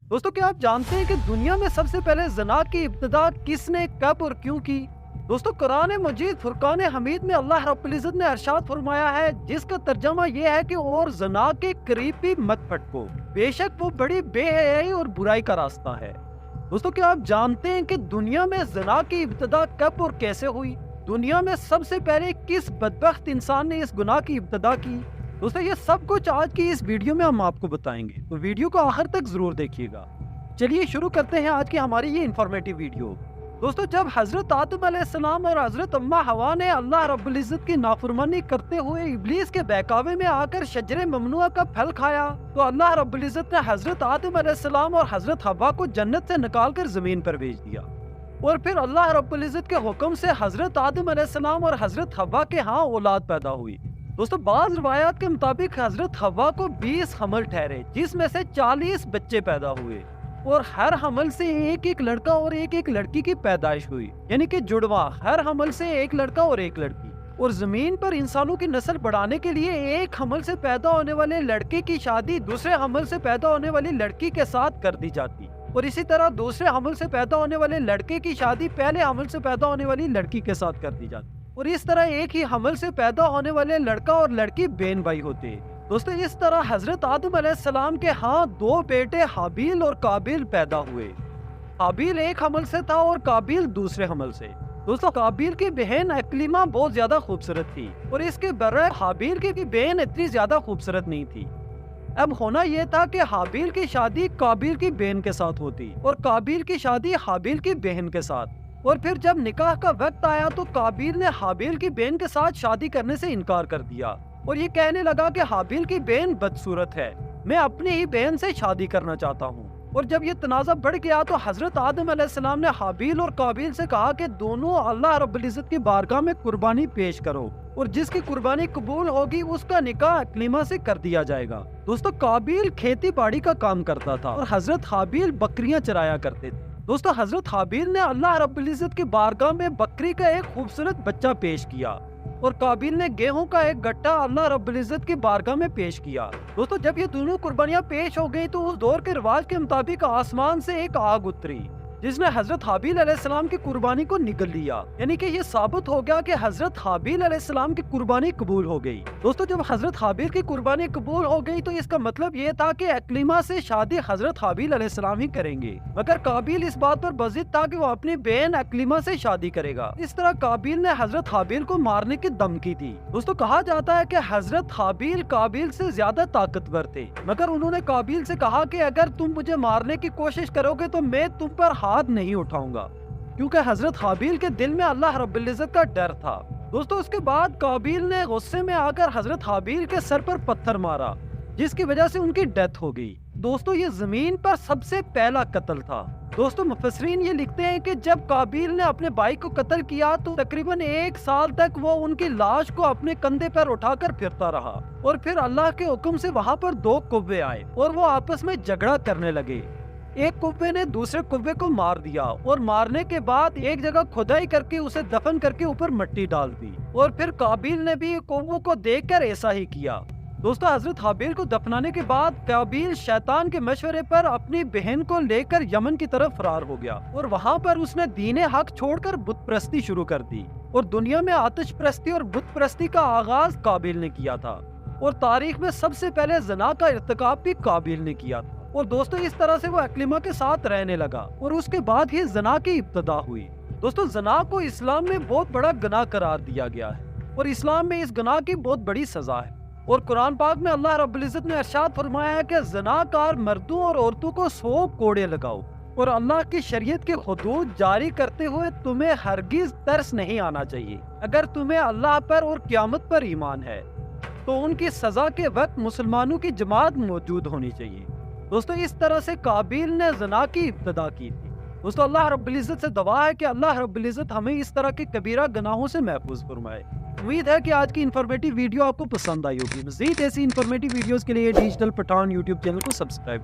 दोस्तों क्या आप जानते हैं कि दुनिया में सबसे पहले ज़ना की इब्तिदा किसने, कब और क्यों की? दोस्तों कुरान मजीद फुरकान हमीद में अल्लाह रब्बुल इज़्ज़त ने इरशाद फरमाया है, जिसका तर्जमा ये है कि और ज़ना के करीब भी मत फटको, बेशक वो बड़ी बेहयाई और बुराई का रास्ता है। दोस्तों क्या आप जानते हैं कि दुनिया में ज़ना की इब्तिदा कब और कैसे हुई? दुनिया में सबसे पहले किस बदबख्त इंसान ने इस गुनाह की इब्तिदा की? दोस्तों ये सब कुछ आज की इस वीडियो में हम आपको बताएंगे, तो वीडियो को आखिर तक जरूर देखिएगा। चलिए शुरू करते हैं आज की हमारी ये इंफॉर्मेटिव वीडियो। दोस्तों जब हजरत आदम अलैहिस्सलाम और हजरत अम्मा हवा ने अल्लाह रब्बुल इज़्ज़त की नाफरमानी करते हुए इब्लीस के बहकावे में आकर शजरे ममनुआ का फल खाया, तो अल्लाह रब्बुल इज़्ज़त ने हजरत आदम अलैहिस्सलाम और हजरत हवा को जन्नत से निकालकर जमीन पर भेज दिया। और फिर अल्लाह रब्बुल इज़्ज़त के हुक्म से हजरत आदम अलैहिस्सलाम और हजरत हवा के यहाँ औलाद पैदा हुई। दोस्तों बाज़ रिवायात के मुताबिक हजरत हवा को 20 हमल ठहरे, जिसमें से 40 बच्चे पैदा हुए और हर हमल से एक एक लड़का और एक एक लड़की की पैदाइश हुई, यानी कि जुड़वा, हर हमल से एक लड़का और एक लड़की। और जमीन पर इंसानों की नस्ल बढ़ाने के लिए एक हमल से पैदा होने वाले लड़के की शादी दूसरे हमल से पैदा होने वाली लड़की के साथ कर दी जाती, और इसी तरह दूसरे हमल से पैदा होने वाले लड़के की शादी पहले हमल से पैदा होने वाली लड़की के साथ कर दी जाती, और इस तरह एक ही हमल से पैदा होने वाले लड़का और लड़की बहन भाई होते हैं। दोस्तों इस तरह हजरत आदम अलैहिस्सलाम के यहाँ 2 बेटे हाबील और काबिल पैदा हुए। हाबील एक हमल से था और काबिल दूसरे हमल से। दोस्तों काबिल की बहन अकलीमा बहुत ज्यादा खूबसूरत थी और इसके बरअक्स हाबील की बहन इतनी ज्यादा खूबसूरत नहीं थी। अब होना यह था कि हाबील की शादी काबिल की बहन के साथ होती और काबिल की शादी हाबील की बहन के साथ। और फिर जब निकाह का वक्त आया तो काबिल ने हाबील की बहन के साथ शादी करने से इनकार कर दिया और ये कहने लगा कि हाबील की बहन बदसूरत है, मैं अपनी ही बहन से शादी करना चाहता हूँ। और जब ये तनाज़ा बढ़ गया तो हजरत आदम अलैहिस्सलाम ने हाबील और काबिल से कहा कि दोनों अल्लाह रब्बुल इज़्ज़त की बारगाह में कुर्बानी पेश करो और जिसकी कुर्बानी कबूल होगी उसका निकाह अकलीमा से कर दिया जाएगा। दोस्तों काबिल खेती बाड़ी का काम करता था और हजरत हाबील बकरियां चराया करते थे। दोस्तों हजरत हाबील ने अल्लाह रब्बुल इज़्ज़त की बारगाह में बकरी का एक खूबसूरत बच्चा पेश किया और काबिल ने गेहूं का एक गट्टा अल्लाह रब्बुल इज़्ज़त की बारगाह में पेश किया। दोस्तों जब ये दोनों कुर्बानियां पेश हो गई तो उस दौर के रिवाज के मुताबिक आसमान से एक आग उतरी जिसने हजरत हाबील अलैहिस्सलाम की कुर्बानी को निगल लिया, यानी कि ये साबित हो गया कि हजरत हाबील अलैहिस्सलाम की कुर्बानी कबूल हो गई। दोस्तों जब हजरत हाबील की कुर्बानी कबूल हो गई तो इसका मतलब ये था कि अकलीमा से शादी हजरत हाबील अलैहिस्सलाम ही करेंगे, मगर काबिल इस बात पर बज़िद था कि वो अपनी बहन अकलीमा से शादी करेगा। इस तरह काबिल ने हजरत हाबील को मारने की धमकी दी। दोस्तों कहा जाता है कि हजरत हाबील काबिल से ज्यादा ताकतवर थे, मगर उन्होंने काबिल से कहा कि अगर तुम मुझे मारने की कोशिश करोगे तो मैं तुम पर हाथ नहीं उठाऊंगा, क्योंकि हजरत हाबील के दिल में अल्लाह रब्बुल इज़्ज़त का डर था। दोस्तों उसके बाद काबिल ने गुस्से में आकर हजरत हाबील के सर पर पत्थर मारा, जिसकी वजह से उनकी डेथ हो गई। दोस्तों ये जमीन पर सबसे पहला कत्ल था। दोस्तों मुफस्सिरीन ये लिखते हैं कि जब काबिल ने अपने भाई को कत्ल किया तो तकरीबन 1 साल तक वो उनकी लाश को अपने कंधे पर उठाकर फिरता रहा और फिर अल्लाह के हुक्म से वहां पर 2 कुव्वे आए और वो आपस में झगड़ा करने लगे। एक कुव्वे ने दूसरे कुव्वे को मार दिया और मारने के बाद एक जगह खुदाई करके उसे दफन करके ऊपर मिट्टी डाल दी और फिर काबिल ने भी कुव्वों को देखकर ऐसा ही किया। दोस्तों हजरत हाबील को दफनाने के बाद काबिल शैतान के मशवरे पर अपनी बहन को लेकर यमन की तरफ फरार हो गया और वहां पर उसने दीन हक छोड़कर बुत परस्ती शुरू कर दी और दुनिया में आतिश परस्ती और बुत परस्ती का आगाज काबिल ने किया था और तारीख में सबसे पहले ज़ना का इर्तिकाब भी काबिल ने किया था। और दोस्तों इस तरह से वो अकलीमा के साथ रहने लगा और उसके बाद ही ज़ना की इब्तिदा हुई। दोस्तों ज़ना को इस्लाम में बहुत बड़ा गुनाह करार दिया गया है और इस्लाम में इस गुनाह की बहुत बड़ी सजा है और कुरान पाक में अल्लाह रब्बुल इज़्ज़त ने इरशाद फरमाया है कि ज़नाकार मर्दों और औरतों को 100 कोड़े लगाओ और अल्लाह की शरीयत के हुदूद जारी करते हुए तुम्हें हरगिज तरस नहीं आना चाहिए। अगर तुम्हें अल्लाह पर और क़यामत पर ईमान है तो उनकी सजा के वक्त मुसलमानों की जमात मौजूद होनी चाहिए। दोस्तों इस तरह से काबिल ने ज़ना की इब्तिदा की थी। दोस्तों अल्लाह रब्बुल इज़्ज़त से दुआ है कि अल्लाह रब्बुल इज़्ज़त हमें इस तरह के कबीरा गुनाहों से महफूज फरमाए। उम्मीद है कि आज की इन्फॉर्मेटिव वीडियो आपको पसंद आई होगी। मज़ीद ऐसी इन्फॉर्मेटिव वीडियोस के लिए डिजिटल पठान यूट्यूब चैनल को सब्सक्राइब